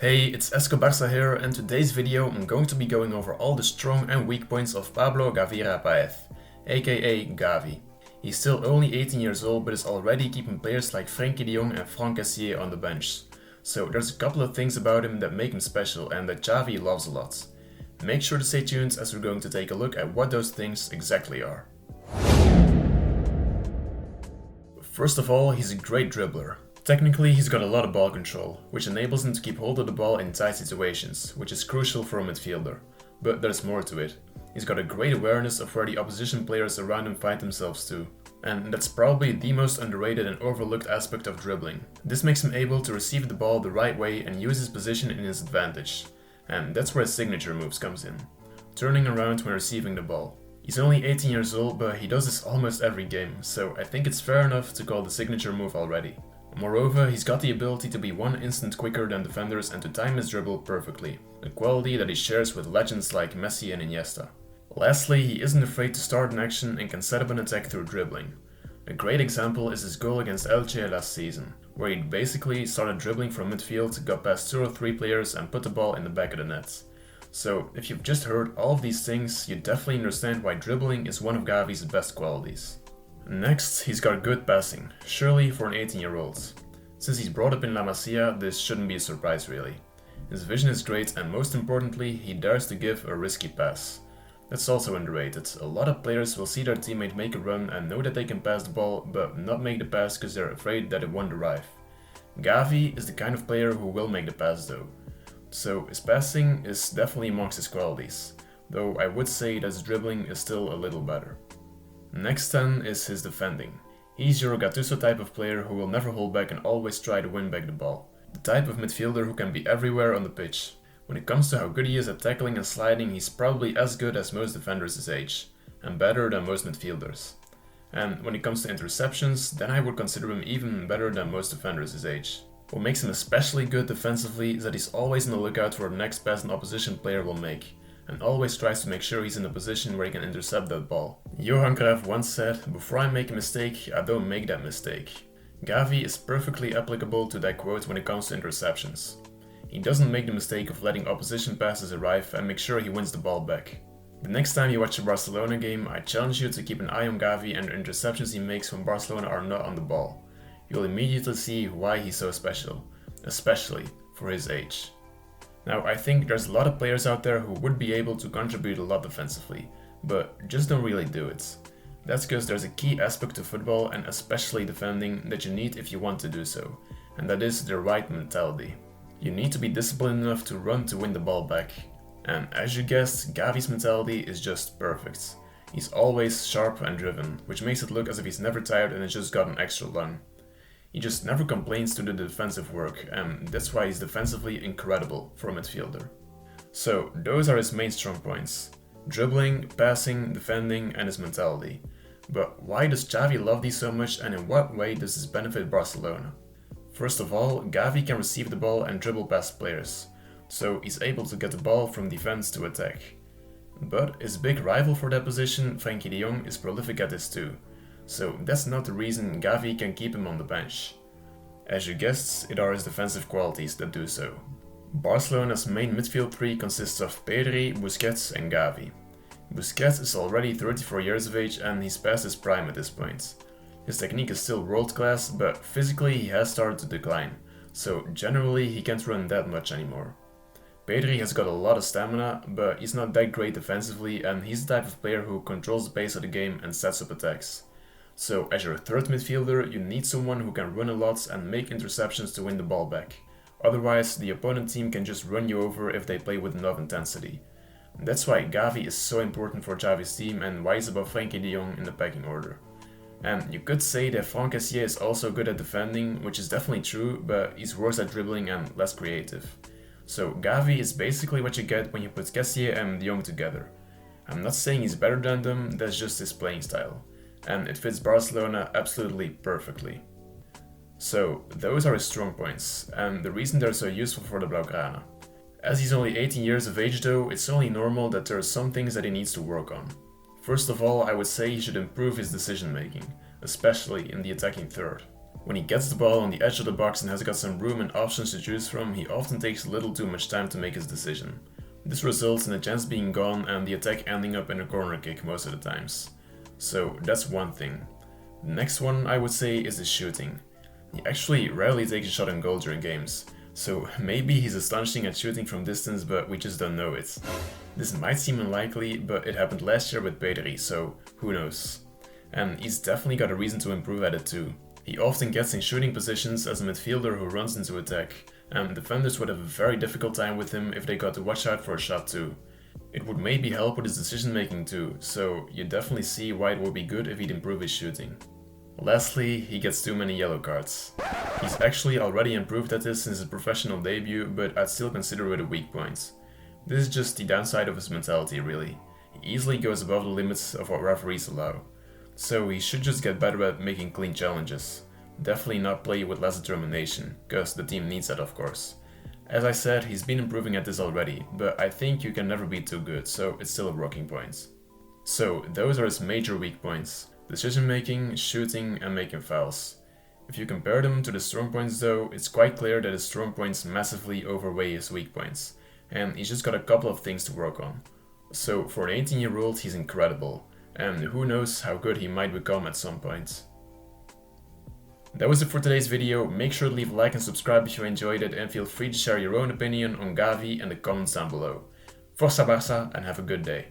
Hey, it's Barça here, and today's video I'm going to be going over all the strong and weak points of Pablo Gavira Paez, aka Gavi. He's still only 18 years old but is already keeping players like Frenkie de Jong and Jong and Kessié on the bench. So there's a couple of things about him that make him special and that Xavi loves a lot. Make sure to stay tuned as we're going to take a look at what those things exactly are. First of all, he's a great dribbler. Technically, he's got a lot of ball control, which enables him to keep hold of the ball in tight situations, which is crucial for a midfielder. But there's more to it. He's got a great awareness of where the opposition players around him find themselves too. And that's probably the most underrated and overlooked aspect of dribbling. This makes him able to receive the ball the right way and use his position in his advantage. And that's where his signature moves comes in. Turning around when receiving the ball. He's only 18 years old, but he does this almost every game, so I think it's fair enough to call the signature move already. Moreover, he's got the ability to be one instant quicker than defenders and to time his dribble perfectly, a quality that he shares with legends like Messi and Iniesta. Lastly, he isn't afraid to start an action and can set up an attack through dribbling. A great example is his goal against Elche last season, where he basically started dribbling from midfield, got past 2 or 3 players and put the ball in the back of the net. So, if you've just heard all of these things, you definitely understand why dribbling is one of Gavi's best qualities. Next, he's got good passing, surely for an 18-year-old. Since he's brought up in La Masia, this shouldn't be a surprise really. His vision is great and most importantly, he dares to give a risky pass. That's also underrated. A lot of players will see their teammate make a run and know that they can pass the ball, but not make the pass because they're afraid that it won't arrive. Gavi is the kind of player who will make the pass though. So his passing is definitely amongst his qualities, though I would say that his dribbling is still a little better. Next then is his defending. He's your Gattuso type of player who will never hold back and always try to win back the ball. The type of midfielder who can be everywhere on the pitch. When it comes to how good he is at tackling and sliding, he's probably as good as most defenders his age, and better than most midfielders. And when it comes to interceptions, then I would consider him even better than most defenders his age. What makes him especially good defensively is that he's always on the lookout for the next pass an opposition player will make, and always tries to make sure he's in a position where he can intercept that ball. Johan Cruyff once said, "Before I make a mistake, I don't make that mistake." Gavi is perfectly applicable to that quote when it comes to interceptions. He doesn't make the mistake of letting opposition passes arrive and make sure he wins the ball back. The next time you watch a Barcelona game, I challenge you to keep an eye on Gavi and the interceptions he makes when Barcelona are not on the ball. You'll immediately see why he's so special, especially for his age. Now, I think there's a lot of players out there who would be able to contribute a lot defensively, but just don't really do it. That's because there's a key aspect to football and especially defending that you need if you want to do so, and that is the right mentality. You need to be disciplined enough to run to win the ball back. And as you guessed, Gavi's mentality is just perfect. He's always sharp and driven, which makes it look as if he's never tired and has just got an extra lung. He just never complains to the defensive work, and that's why he's defensively incredible for a midfielder. So, those are his main strong points. Dribbling, passing, defending, and his mentality. But why does Xavi love these so much, and in what way does this benefit Barcelona? First of all, Gavi can receive the ball and dribble past players, so he's able to get the ball from defense to attack. But his big rival for that position, Frenkie de Jong, is prolific at this too. So that's not the reason Gavi can keep him on the bench. As you guessed, it are his defensive qualities that do so. Barcelona's main midfield three consists of Pedri, Busquets and Gavi. Busquets is already 34 years of age and he's past his prime at this point. His technique is still world class, but physically he has started to decline, so generally he can't run that much anymore. Pedri has got a lot of stamina, but he's not that great defensively and he's the type of player who controls the pace of the game and sets up attacks. So as your third midfielder, you need someone who can run a lot and make interceptions to win the ball back. Otherwise, the opponent team can just run you over if they play with enough intensity. That's why Gavi is so important for Xavi's team and why he's above Frenkie de Jong in the pecking order. And you could say that Jong and Kessié is also good at defending, which is definitely true, but he's worse at dribbling and less creative. So Gavi is basically what you get when you put Kessié and de Jong together. I'm not saying he's better than them, that's just his playing style. And it fits Barcelona absolutely perfectly. So, those are his strong points, and the reason they're so useful for the Blaugrana. As he's only 18 years of age though, it's only normal that there are some things that he needs to work on. First of all, I would say he should improve his decision making, especially in the attacking third. When he gets the ball on the edge of the box and has got some room and options to choose from, he often takes a little too much time to make his decision. This results in a chance being gone and the attack ending up in a corner kick most of the times. So that's one thing. The next one I would say is his shooting. He actually rarely takes a shot on goal during games, so maybe he's astonishing at shooting from distance, but we just don't know it. This might seem unlikely, but it happened last year with Pedri, so who knows. And he's definitely got a reason to improve at it too. He often gets in shooting positions as a midfielder who runs into attack, and defenders would have a very difficult time with him if they got to watch out for a shot too. It would maybe help with his decision making too, so you definitely see why it would be good if he'd improve his shooting. Lastly, he gets too many yellow cards. He's actually already improved at this since his professional debut, but I'd still consider it a weak point. This is just the downside of his mentality really. He easily goes above the limits of what referees allow. So he should just get better at making clean challenges. Definitely not play with less determination, cause the team needs that of course. As I said, he's been improving at this already, but I think you can never be too good, so it's still a working point. So those are his major weak points. Decision making, shooting and making fouls. If you compare them to the strong points though, it's quite clear that his strong points massively overweigh his weak points, and he's just got a couple of things to work on. So for an 18-year-old he's incredible, and who knows how good he might become at some point. That was it for today's video. Make sure to leave a like and subscribe if you enjoyed it, and feel free to share your own opinion on Gavi in the comments down below. Força Barça and have a good day.